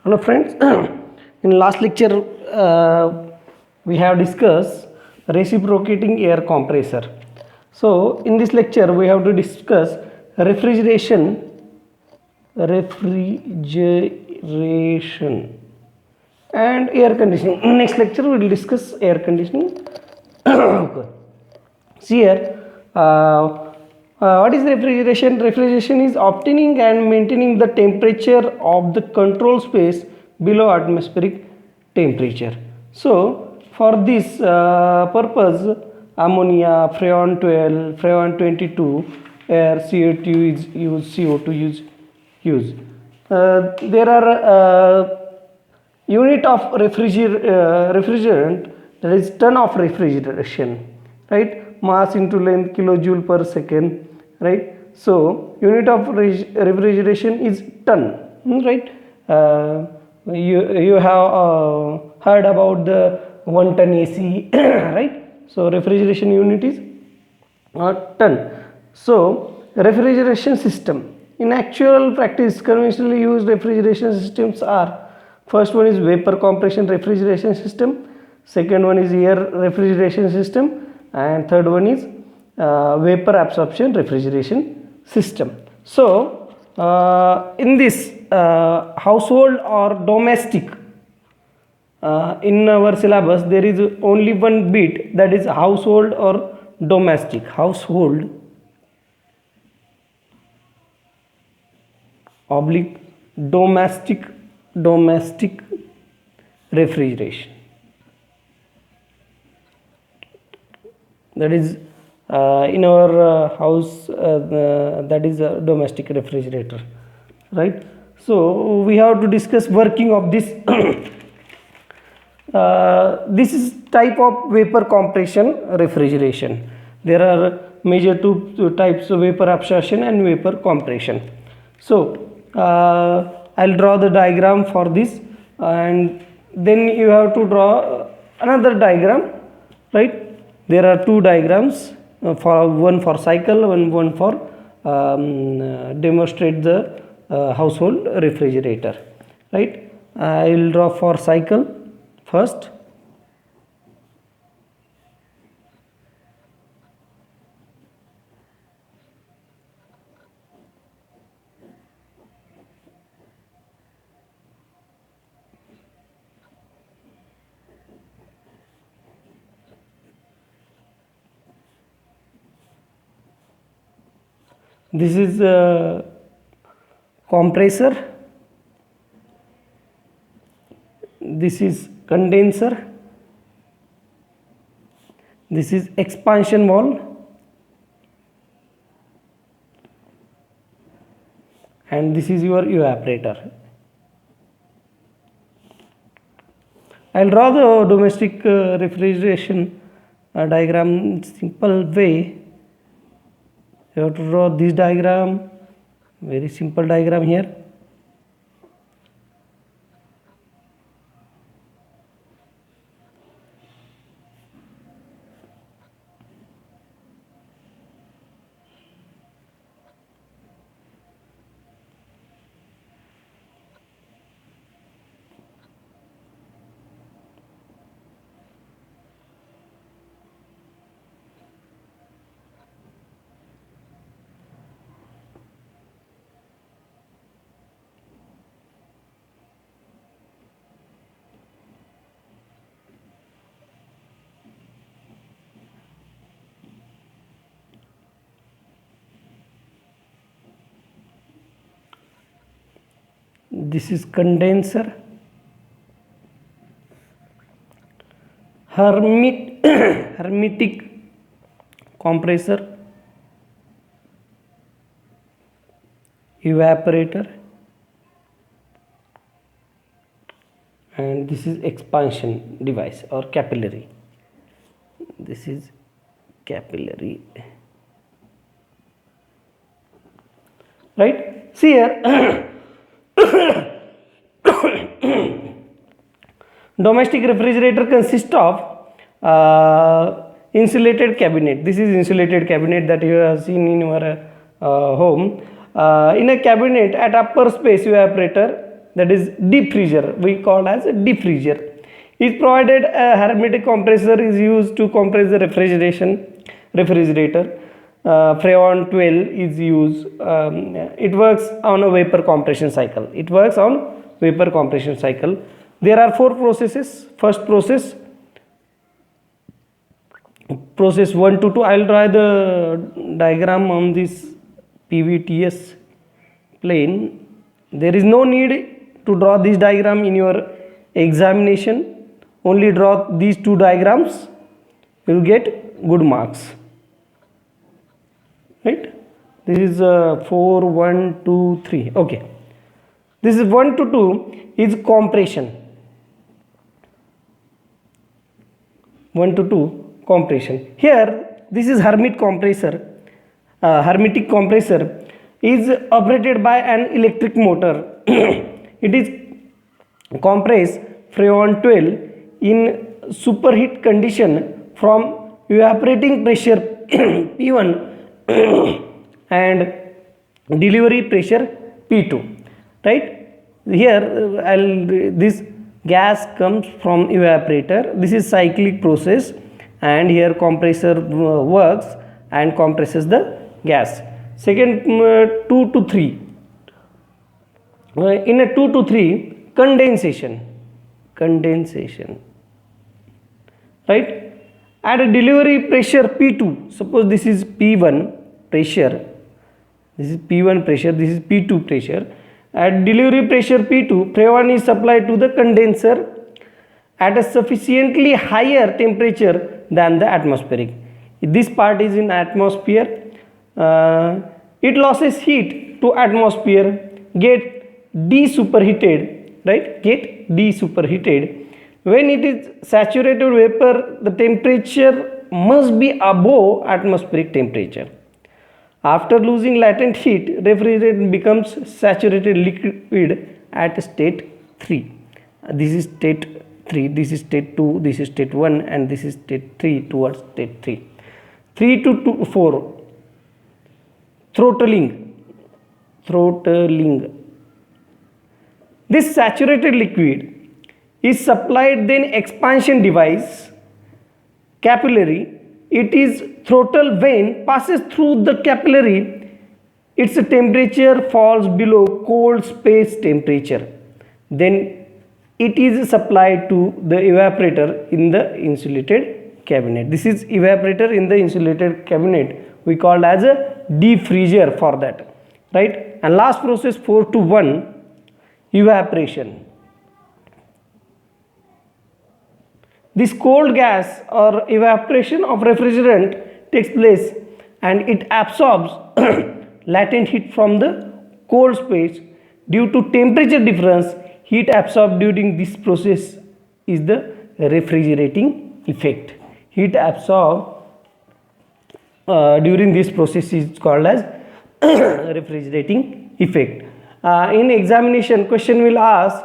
Hello friends, in last lecture we have discussed reciprocating air compressor. So in this lecture we have to discuss refrigeration and air conditioning. Next lecture we will discuss air conditioning. See here, what is refrigeration? Refrigeration is obtaining and maintaining the temperature of the control space below atmospheric temperature. So, for this purpose, ammonia, Freon 12, Freon 22, air, CO2 is used, CO2 is used. There are unit of refrigerant, that is ton of refrigeration, right? Mass into length, kilojoule per second, right? So unit of refrigeration is ton, right? You have heard about the 1 ton AC, right? So refrigeration unit is ton. So refrigeration system, in actual practice conventionally used refrigeration systems are: first one is vapor compression refrigeration system, second one is air refrigeration system, and third one is vapor absorption refrigeration system. So in this household or domestic, in our syllabus there is only one bit, that is household or domestic. Household oblique domestic refrigeration, that is in our house, that is a domestic refrigerator, right? So we have to discuss working of this. This is type of vapor compression refrigeration. There are major two types of vapor absorption and vapor compression. So I'll draw the diagram for this, and then you have to draw another diagram, right? There are two diagrams, for one for cycle, one for demonstrate the household refrigerator, right? I will draw for cycle first. This is a compressor, this is condenser, this is expansion valve, and this is your evaporator. I'll draw the domestic refrigeration diagram simple way. You have to draw this diagram, very simple diagram here. This is condenser, hermetic compressor, evaporator, and this is expansion device or capillary. This is capillary, right? See here. Domestic refrigerator consists of insulated cabinet. This is insulated cabinet that you have seen in your home. In a cabinet at upper space evaporator, that is deep freezer, we call as a deep freezer. Is provided a hermetic compressor is used to compress the refrigerator. Freon 12 is used. It works on a vapor compression cycle. It works on vapor compression cycle. There are 4 processes. First process 1 to 2. I will draw the diagram on this PVTS plane. There is no need to draw this diagram in your examination. Only draw these 2 diagrams, you will get good marks, right? This is 4, 1, 2, 3. Okay, this is 1 to 2 is compression. 1 to 2 compression. Here this is hermetic compressor. Hermetic compressor is operated by an electric motor. It is compress Freon 12 in superheat condition from evaporating pressure P1 and delivery pressure P2, right? Here this gas comes from evaporator. This is cyclic process, and here compressor works and compresses the gas. Second, 2 to 3. In a 2 to 3, condensation, right? At a delivery pressure P2, suppose this is P1 pressure, this is P1 pressure, this is P2 pressure. At delivery pressure P2, freon is supplied to the condenser at a sufficiently higher temperature than the atmospheric. This part is in atmosphere. It loses heat to atmosphere, get desuperheated, right? Get desuperheated. When it is saturated vapor, the temperature must be above atmospheric temperature. After losing latent heat, refrigerant becomes saturated liquid at state 3. This is state 3, this is state 2, this is state 1, and this is state 3 towards state 3. 3 to 4, throttling. This saturated liquid is supplied then expansion device, capillary. It is throttle vein passes through the capillary. Its temperature falls below cold space temperature. Then it is supplied to the evaporator in the insulated cabinet. This is evaporator in the insulated cabinet. We call as a deep freezer for that, right? And last process 4 to 1, evaporation. This cold gas or evaporation of refrigerant takes place, and it absorbs latent heat from the cold space. Due to temperature difference, heat absorbed during this process is the refrigerating effect. Heat absorbed during this process is called as refrigerating effect. In examination, question will ask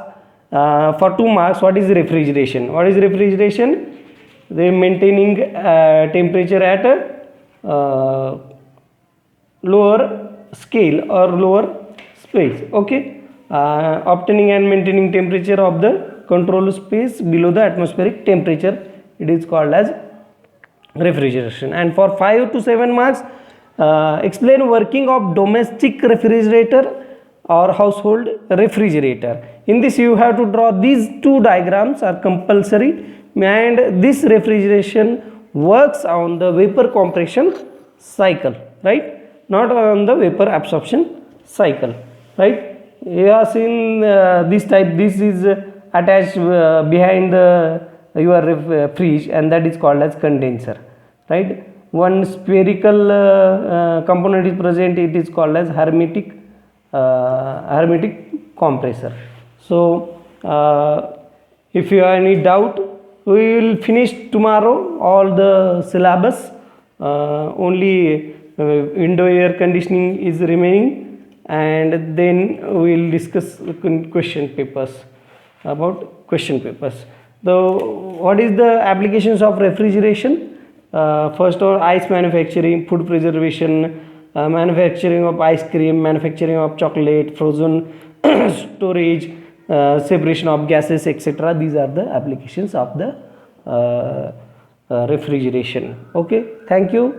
for 2 marks, what is refrigeration? What is refrigeration? They maintaining temperature at a lower scale or lower space. Okay, obtaining and maintaining temperature of the control space below the atmospheric temperature. It is called as refrigeration. And for 5 to 7 marks, explain working of domestic refrigerator or household refrigerator. In this you have to draw these 2 diagrams are compulsory, and this refrigeration works on the vapor compression cycle, right? Not on the vapor absorption cycle, right? You have seen this type. This is attached behind your fridge, and that is called as condenser, right? One spherical component is present. It is called as hermetic compressor. So if you have any doubt, we will finish tomorrow all the syllabus. Only window air conditioning is remaining, and then we will discuss question papers, about question papers. What is the applications of refrigeration? First of all, ice manufacturing, food preservation, manufacturing of ice cream, manufacturing of chocolate, frozen storage, separation of gases, etc. These are the applications of the refrigeration. Okay, thank you.